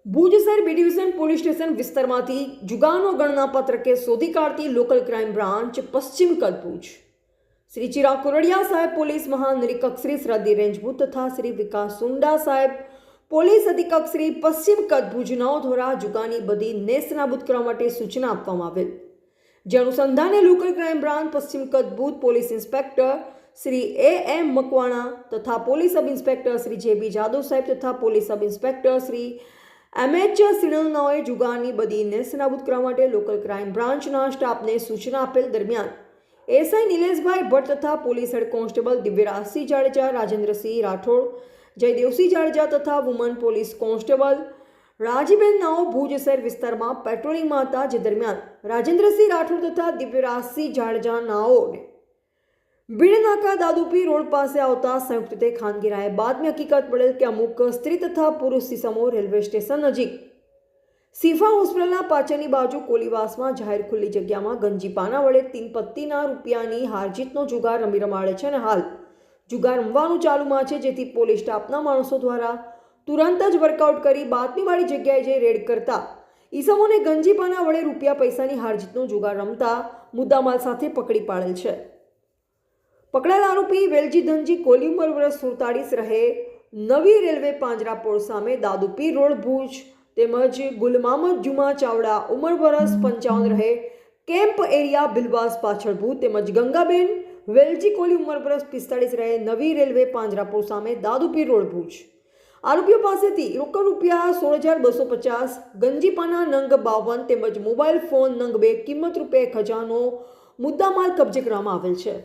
ભુજ શહેર B division police station વિસ્તારમાંથી જુગારનો ગણનાપત્ર case શોધી કાઢતી લોકલ ક્રાઇમ બ્રાન્ચ પશ્ચિમ કચ્છ ભુજ શ્રી ચિરાગ કોરડિયા સાહેબ પોલીસ મહાનિરીક્ષક શ્રી સરહદી રેન્જ ભુજ તથા શ્રી વિકાસ સુંડા સાહેબ પોલીસ અધિક્ષક શ્રી પશ્ચિમ કચ્છ ભુજનાઓ દ્વારા જુગારની બધી નેસ્તનાબૂદ કરવા માટે સૂચના આપવામાં આવેલ, જે અનુસંધાને લોકલ ક્રાઇમ બ્રાન્ચ પશ્ચિમ Kutch Bhuj police inspector Shri A.M. Makwana તથા police sub inspector Shri J.B. Jadav સાહેબ તથા police sub inspector Shri M.H. સિણલનાઓએ જુગારની બધી નેસ્તનાબૂદ કરવા માટે લોકલ ક્રાઇમ બ્રાન્ચના સ્ટાફને સૂચના આપેલ દરમિયાન એસઆઈ નિલેશભાઈ ભટ્ટ તથા police head constable Divyarajsinh Jadeja, Rajendrasinh Rathod, Jaydevsinh Jadeja તથા વુમન પોલીસ કોન્સ્ટેબલ રાજીબેન નાઓ ભુજ શહેર વિસ્તારમાં પેટ્રોલિંગમાં હતા, જે દરમિયાન રાજેન્દ્રસિંહ રાઠોડ તથા દિવ્યરાજસિંહ જાડેજા નાઓને ભીડનાકા દાદુપી રોડ પાસે આવતા સંયુક્ત રીતે ખાનગી રાહે બાદની હકીકત પડેલ કે અમુક સ્ત્રી તથા પુરુષ ઇસમો રેલવે સ્ટેશન નજીક સીફા હોસ્પિટલના પાછળની બાજુ કોલીવાસમાં જાહેર ખુલ્લી જગ્યામાં ગંજીપાના વડે 3 પત્તીના રૂપિયાની હારજીતનો જુગાર રમાડે છે અને હાલ જુગાર રમવાનું ચાલુમાં છે, જેથી પોલીસ સ્ટાફના માણસો દ્વારા તુરંત જ વર્કઆઉટ કરી બાતમીવાળી જગ્યાએ જઈ રેડ કરતા ઈસમોને ગંજીપાના વડે રૂપિયા પૈસાની હારજીતનો જુગાર રમતા મુદ્દામાલ સાથે પકડી પાડેલ છે. પકડાયેલ આરોપી વેલજી ધનજી કોલી ઉંમર વર્ષ 47 રહે નવી રેલવે પાંજરાપોળ સામે દાદુપીર રોડ ભુજ તેમજ ગુલમામદ જુમા ચાવડા ઉંમર વર્ષ 55 રહે કેમ્પ એરિયા બિલવાસ પાછળ ભુજ તેમજ ગંગાબેન વેલજી કોલી ઉંમર વર્ષ 45 રહે નવી રેલવે પાંજરાપોળ સામે દાદુપીર રોડ ભુજ આરોપીઓ પાસેથી રોકડ રૂપિયા 16,250, ગંજીપાના નંગ 52 તેમજ મોબાઈલ ફોન નંગ 2 કિંમત રૂપિયા 1,000નો મુદ્દામાલ કબજે કરવામાં આવેલ છે.